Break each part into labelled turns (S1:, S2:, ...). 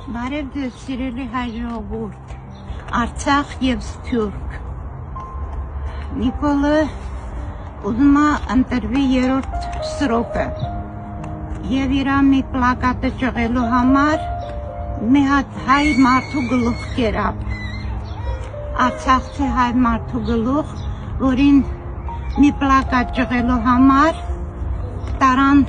S1: Բարև ձեզ սիրելի հայ ժողովուրդ, Արցախ և Սփյուռք։ Նիկոլը ուզում է ընտրվի 3-րդ սրոպը և իր մի պլակատը ճղելու համար մի հատ հայ մարդու գլուխ կերավ, արցախցի հայ մարդու գլուխ, որին մի պլակատ ճղելու համար տարան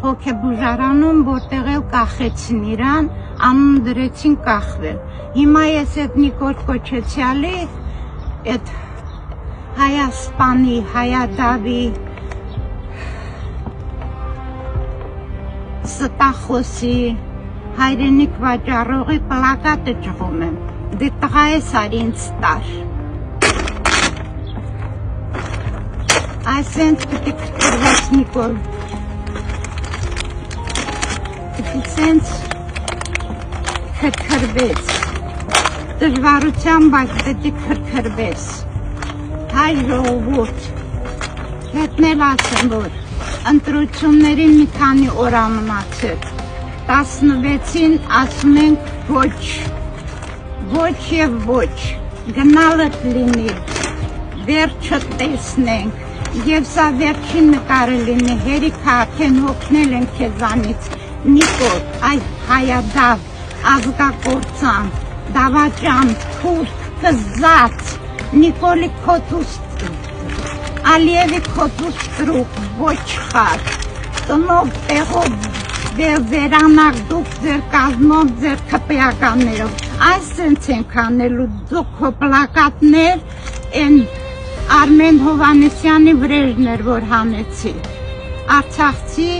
S1: հոգեբուժարանում, որտեղ էլ կախեցին իրան, անուն դրեցին կախվել։ Հիմա ես այդ Նիկոլ Կոչեցյալի, այդ Հայաստանի, Հայադավի, ստախոսի, հայրենիք վաճառողի պլակատը ճղում եմ։ Դե տղա ես արի ինձ տար։ Այսենց պիտի կտրվես Նիկոլ։ Սենց քրքրվեց, դժվարության, բայց պետք քրքրվեց, հայ ժողովուրդ, հետնել ասեմ, որ ընտրություններին մի քանի օր մնացել, 16-ին ասում ենք ոչ և ոչ, գնալդ լինի, վերջը տեսնենք, և սա վերջին նկարը լինի, հերիք արդեն հոգնել են քեզանից, Նիկոլ, այ Հայադավ, ազգակործան, դավաճան, թուրք, կզած, Նիկոլի քոթուստ, Ալիևի քոթուստրուկ, ոչխար, տնով տեղով վերանակ դուք ձեր կազմով, ձեր քպեականներով, այսենց ենք անելու դուք հո պլակատներ, են Արմեն Հովանեսյանի վրեժներ, որ հանեցի, արցախցի,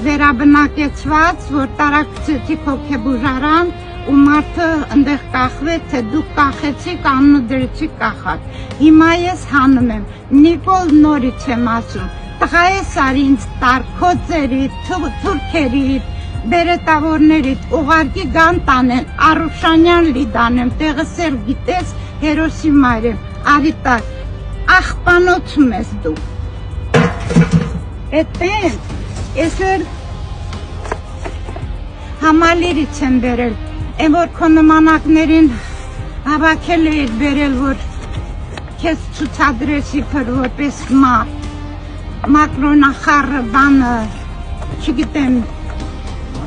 S1: վերաբնակեցված, որ տարակցեցիք հոգեբուժարան ու մարդը ընդեղ կախվեց, թե դուք կախեցիք, անունը դրեցիք կախած։ Հիմա ես հանում եմ, Նիկոլ նորից եմ ասում, տղա ես արի ինձ տար, քո ծերիդ, թուրքերիդ, բերետավորներիդ, ուղարկի գան տանեն, Արուշանյան լիդանեմ, տեղս էլ գիտես, հերոսի մայրեմ, արի տար, աղբանոցում ես դու։ Էդպես, ես էլ համալիրից եմ բերել, են որ քո նմանակներին հավաքել էիր բերել, որ քեզ ցուցադրեցի փր որպես մակրոնախառը բանը, չգիտեմ,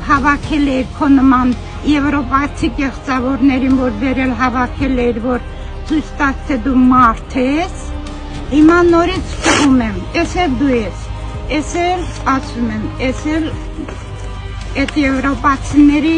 S1: հավաքել էիր քո նման եվրոպացի կեղծավորներին, որ բերել հավաքել էիր, որ ցույց տաց, թե դու մարդ ես, հիմա նորից ճղում եմ, ես էլ դու ես, ես էլ ասում եմ, ես էլ այդ եվրոպացիների